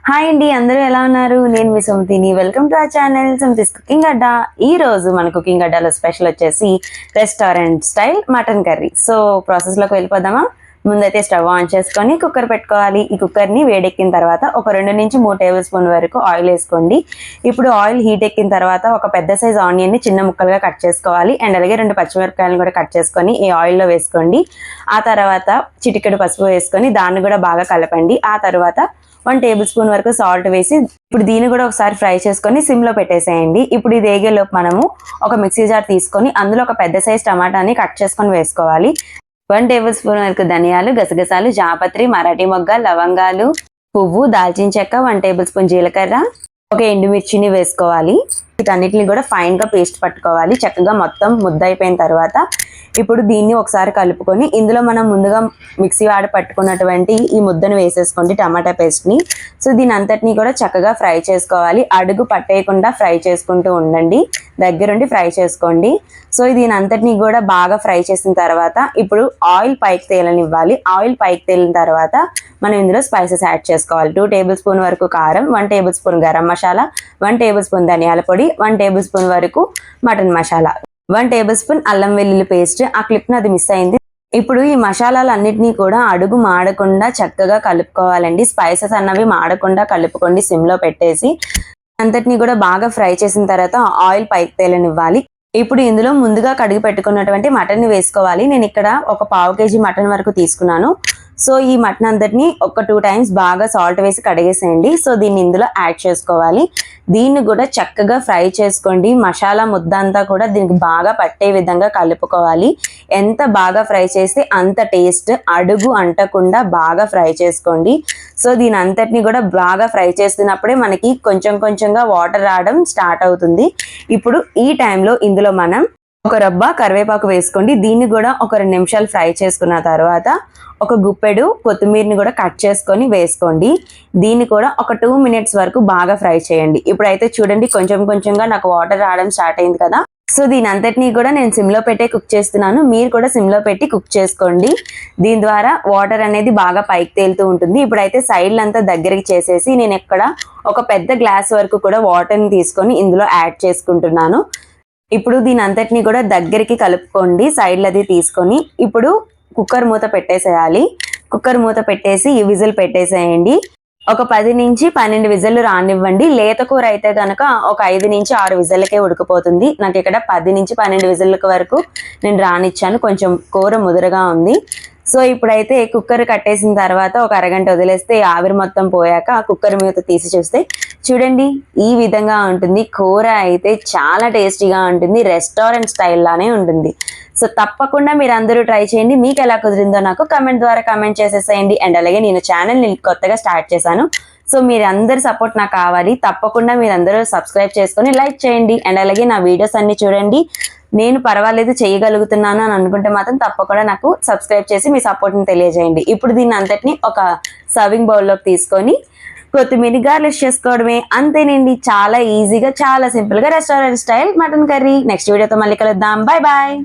Hi అండి, అందరూ ఎలా ఉన్నారు? నేను మీ సుమతిని. Welcome to our channel Sumathi's cooking Adda. ఈ రోజు మన కుకింగ్ అడ్డాలో స్పెషల్ వచ్చేసి restaurant style mutton curry. So ప్రాసెస్లోకి వెళ్ళిపోదామా? ముందైతే స్టవ్ ఆన్ చేసుకొని కుక్కర్ పెట్టుకోవాలి. ఈ కుక్కర్ని వేడెక్కిన తర్వాత ఒక 2 నుంచి 3 టేబుల్ స్పూన్ వరకు ఆయిల్ వేసుకోండి. ఇప్పుడు ఆయిల్ హీట్ ఎక్కిన తర్వాత ఒక పెద్ద సైజ్ ఆనియన్ని చిన్న ముక్కలుగా కట్ చేసుకోవాలి. అండ్ అలాగే 2 పచ్చిమిరపకాయలను కూడా కట్ చేసుకొని ఈ ఆయిల్లో వేసుకోండి. ఆ తర్వాత చిటికెడు పసుపు వేసుకొని దాన్ని కూడా బాగా కలపండి. ఆ తర్వాత 1 టేబుల్ స్పూన్ వరకు సాల్ట్ వేసి ఇప్పుడు దీన్ని కూడా ఒకసారి ఫ్రై చేసుకొని సిమ్లో పెట్టేసేయండి. ఇప్పుడు ఇది వేగేలోపు మనము ఒక మిక్సీ జార్ తీసుకొని అందులో ఒక పెద్ద సైజ్ టమాటాని కట్ చేసుకొని వేసుకోవాలి. 1 టేబుల్ స్పూన్ వరకు ధనియాలు, గసగసాలు, జాపత్రి, మరాఠీ మొగ్గ, లవంగాలు, పువ్వు, దాల్చిన చెక్క, 1 టేబుల్ స్పూన్ జీలకర్ర, ఒక ఎండుమిర్చిని వేసుకోవాలి. వీటన్నిటిని కూడా ఫైన్గా పేస్ట్ పట్టుకోవాలి. చక్కగా మొత్తం ముద్ద అయిపోయిన తర్వాత ఇప్పుడు దీన్ని ఒకసారి కలుపుకొని ఇందులో మనం ముందుగా మిక్సీ వాడి పట్టుకున్నటువంటి ఈ ముద్దను వేసేసుకోండి, టమాటా పేస్ట్ని. సో దీని అంతటినీ కూడా చక్కగా ఫ్రై చేసుకోవాలి. అడుగు పట్టేయకుండా ఫ్రై చేసుకుంటూ ఉండండి, దగ్గరుండి ఫ్రై చేసుకోండి. సో దీని అంతటినీ కూడా బాగా ఫ్రై చేసిన తర్వాత ఇప్పుడు ఆయిల్ పైకి తేలనివ్వాలి. ఆయిల్ పైకి తేలిన తర్వాత మనం ఇందులో స్పైసెస్ యాడ్ చేసుకోవాలి. 2 టేబుల్ స్పూన్ వరకు కారం, 1 table spoon garam masala, 1 table spoon ధనియాల పొడి, 1 టేబుల్ స్పూన్ వరకు మటన్ మసాలా, 1 టేబుల్ స్పూన్ అల్లం వెల్లుల్లి పేస్ట్. ఆ క్లిప్ని అది మిస్ అయింది. ఇప్పుడు ఈ మసాలాలన్నిటినీ కూడా అడుగు మాడకుండా చక్కగా కలుపుకోవాలండి. స్పైసెస్ అన్నవి మాడకుండా కలుపుకోండి సిమ్లో పెట్టేసి. అంతటినీ కూడా బాగా ఫ్రై చేసిన తర్వాత ఆయిల్ పైకి తేలనివ్వాలి. ఇప్పుడు ఇందులో ముందుగా కడిగి పెట్టుకున్నటువంటి మటన్ని వేసుకోవాలి. నేను ఇక్కడ ఒక 1/2 కేజీ మటన్ వరకు తీసుకున్నాను. సో ఈ మటన్ అంతటిని ఒక 2 టైమ్స్ బాగా సాల్ట్ వేసి కడిగేసేయండి. సో దీన్ని ఇందులో యాడ్ చేసుకోవాలి. దీన్ని కూడా చక్కగా ఫ్రై చేసుకోండి. మసాలా ముద్ద అంతా కూడా దీనికి బాగా పట్టే విధంగా కలుపుకోవాలి. ఎంత బాగా ఫ్రై చేస్తే అంత టేస్ట్. అడుగు అంటకుండా బాగా ఫ్రై చేసుకోండి. సో దీని అంతటిని కూడా బాగా ఫ్రై చేస్తున్నప్పుడే మనకి కొంచెం కొంచెంగా వాటర్ రావడం స్టార్ట్ అవుతుంది. ఇప్పుడు ఈ టైంలో ఇందులో మనం ఒక రబ్బ కరివేపాకు వేసుకోండి. దీన్ని కూడా ఒక 2 నిమిషాలు ఫ్రై చేసుకున్న తర్వాత ఒక గుప్పెడు కొత్తిమీరని కూడా కట్ చేసుకొని వేసుకోండి. దీన్ని కూడా ఒక 2 మినిట్స్ వరకు బాగా ఫ్రై చేయండి. ఇప్పుడైతే చూడండి కొంచెం కొంచెంగా నాకు వాటర్ రావడం స్టార్ట్ అయింది కదా. సో దీని అంతటినీ కూడా నేను సిమ్లో పెట్టే కుక్ చేస్తున్నాను. మీరు కూడా సిమ్లో పెట్టి కుక్ చేసుకోండి. దీని ద్వారా వాటర్ అనేది బాగా పైకి తేలుతూ ఉంటుంది. ఇప్పుడైతే సైడ్లంతా దగ్గరికి చేసేసి నేను ఇక్కడ ఒక పెద్ద గ్లాస్ వరకు కూడా వాటర్ని తీసుకొని ఇందులో యాడ్ చేసుకుంటున్నాను. ఇప్పుడు దీని అంతటినీ కూడా దగ్గరికి కలుపుకోండి సైడ్లది తీసుకొని. ఇప్పుడు కుక్కర్ మూత పెట్టేసేయాలి. కుక్కర్ మూత పెట్టేసి ఈ విజిల్ పెట్టేసేయండి. ఒక 10 నుంచి 12 విజిల్లు రానివ్వండి. లేత కూర అయితే కనుక ఒక 5 నుంచి 6 విజిల్లకే ఉడికిపోతుంది. నాకు ఇక్కడ 10 నుంచి 12 విజిల్లకి వరకు నేను రానిచ్చాను. కొంచెం కూర ముదురుగా ఉంది. సో ఇప్పుడైతే కుక్కర్ కట్టేసిన తర్వాత ఒక అరగంట వదిలేస్తే ఆవిరి మొత్తం పోయాక కుక్కర్ మూత తీసి చూస్తే చూడండి ఈ విధంగా ఉంటుంది. కూర అయితే చాలా టేస్టీగా ఉంటుంది. రెస్టారెంట్ స్టైల్ లానే ఉంటుంది. సో తప్పకుండా మీరు అందరూ ట్రై చేయండి. మీకు ఎలా కుదిరిందో నాకు కమెంట్ ద్వారా కమెంట్ చేసేసేయండి. అండ్ అలాగే నేను ఛానల్ని కొత్తగా స్టార్ట్ చేశాను. సో మీరు అందరి సపోర్ట్ నాకు కావాలి. తప్పకుండా మీరు అందరూ సబ్స్క్రైబ్ చేసుకొని లైక్ చేయండి. అండ్ అలాగే నా వీడియోస్ అన్ని చూడండి. నేను పర్వాలేదు చేయగలుగుతున్నాను అని అనుకుంటే మాత్రం తప్పకుండా నాకు సబ్స్క్రైబ్ చేసి మీ సపోర్ట్ని తెలియజేయండి. ఇప్పుడు దీన్ని అంతటిని ఒక సర్వింగ్ బౌల్లోకి తీసుకొని కొత్తిమీర గార్లిష్ చేసుకోవడమే. అంతేనండి, చాలా ఈజీగా చాలా సింపుల్గా restaurant style mutton curry. Next వీడియోతో మళ్ళీ కలుద్దాం. Bye bye.